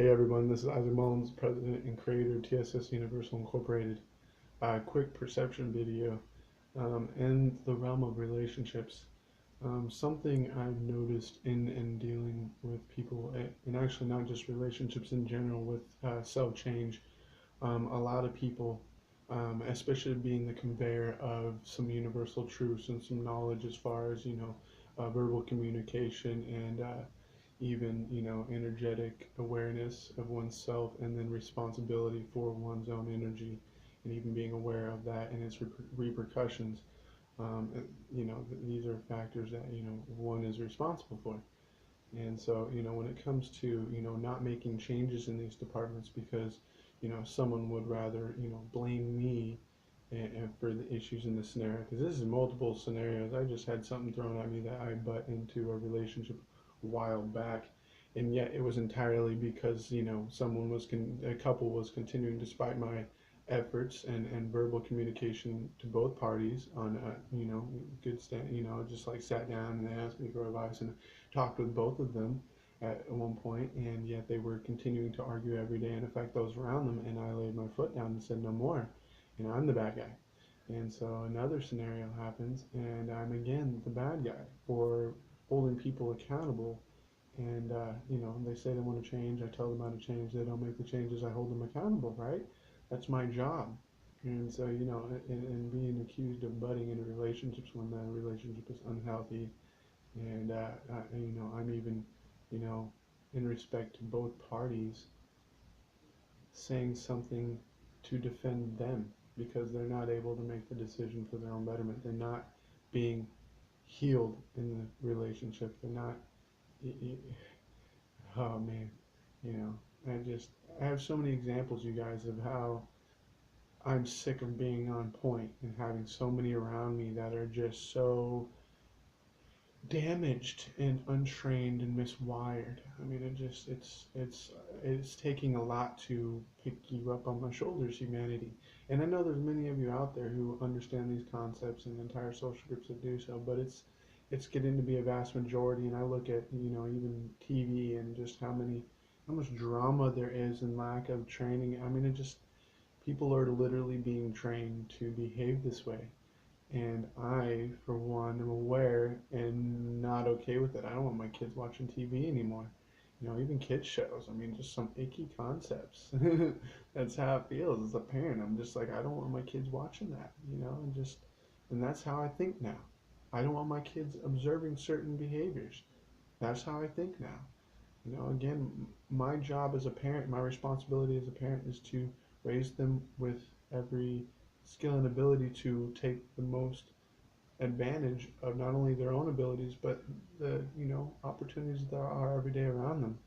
Hey everyone, this is Isaac Mullins, President and Creator of TSS Universal Incorporated. A quick perception video in the realm of relationships. Something I've noticed in dealing with people, and actually not just relationships in general, with self-change. A lot of people, especially being the conveyor of some universal truths and some knowledge as far as, verbal communication and even energetic awareness of oneself, and then responsibility for one's own energy, and even being aware of that and its repercussions. These are factors that one is responsible for. And so when it comes to not making changes in these departments because someone would rather blame me and for the issues in the scenario, because this is multiple scenarios. I just had something thrown at me that I butt into a relationship a while back, and yet it was entirely because a couple was continuing despite my efforts and verbal communication to both parties on good stand. Just like sat down and they asked me for advice and talked with both of them at one point, and yet they were continuing to argue every day and affect those around them, and I laid my foot down and said no more. I'm the bad guy. And so another scenario happens, and I'm again the bad guy for holding people accountable. And they say they want to change. I tell them how to change. They don't make the changes. I hold them accountable, right? That's my job. And so and being accused of butting into relationships when that relationship is unhealthy, and I'm even, you know, in respect to both parties, saying something to defend them because they're not able to make the decision for their own betterment. They're not being healed in the relationship. They're not. Oh man, you know. I have so many examples, you guys, of how I'm sick of being on point and having so many around me that are just so damaged and untrained and miswired. I mean, it's taking a lot to pick you up on my shoulders, humanity. And I know there's many of you out there who understand these concepts and entire social groups that do so, but it's getting to be a vast majority. And I look at even TV and just how much drama there is and lack of training. I mean, it just people are literally being trained to behave this way. And I, for one, am aware and not okay with it. I don't want my kids watching TV anymore. Even kids shows. I mean, just some icky concepts. That's how it feels as a parent. I'm just like, I don't want my kids watching that. And that's how I think now. I don't want my kids observing certain behaviors. That's how I think now. Again, my job as a parent, my responsibility as a parent is to raise them with every skill and ability to take the most advantage of not only their own abilities but the opportunities that are every day around them,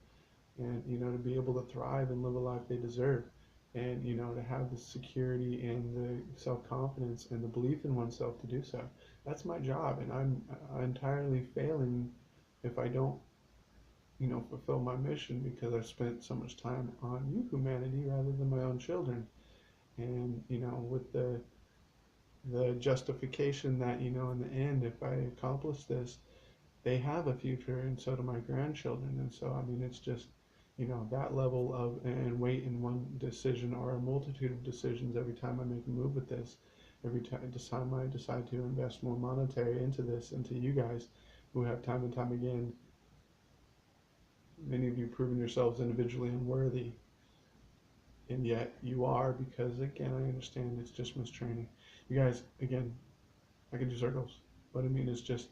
and to be able to thrive and live a life they deserve, and to have the security and the self-confidence and the belief in oneself to do so. That's my job, and I'm entirely failing if I don't fulfill my mission, because I've spent so much time on you, humanity, rather than my own children. And with the justification that in the end, if I accomplish this, they have a future, and so do my grandchildren. And so, I mean, it's just that level of and weight in one decision, or a multitude of decisions every time I make a move with this. Every time I decide to invest more monetary into this, into you guys who have time and time again, many of you proven yourselves individually unworthy, and yet you are, because again, I understand it's just mistraining. You guys, again, I can do circles. What I mean is just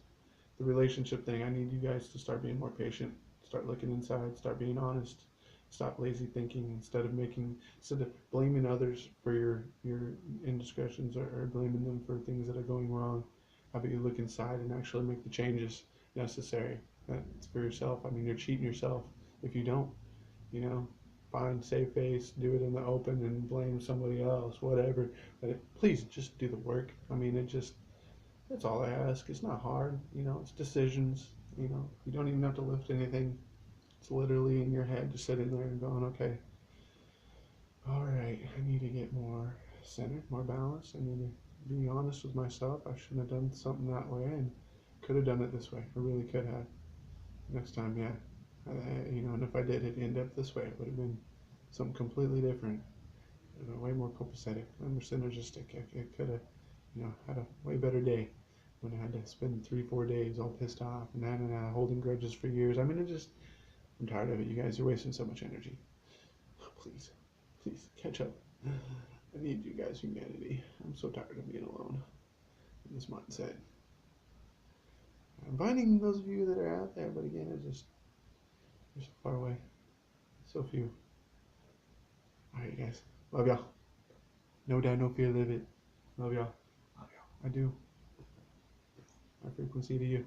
the relationship thing. I need you guys to start being more patient, start looking inside, start being honest, stop lazy thinking, instead of blaming others for your indiscretions, or blaming them for things that are going wrong. How about you look inside and actually make the changes necessary? That's for yourself. I mean, you're cheating yourself if you don't. you know, Find save face, do it in the open, and blame somebody else, whatever. Please just do the work. I mean, that's all I ask. It's not hard. It's decisions. You don't even have to lift anything. It's literally in your head, just sitting there and going, okay, all right, I need to get more centered, more balanced. I need to be honest with myself. I shouldn't have done something that way, and could have done it this way. I really could have. Next time, yeah. And if I did it end up this way, it would have been something completely different. It would have been way more copacetic, more synergistic. I could have, had a way better day when I had to spend 3, 4 days all pissed off and holding grudges for years. I mean, I'm tired of it. You guys are wasting so much energy. Please, please catch up. I need you guys' humanity. I'm so tired of being alone in this mindset. I'm finding those of you that are out there, but again, you're so far away. So few. Alright, you guys. Love y'all. No doubt, no fear, live it. Love y'all. Love y'all. I do. My frequency to you.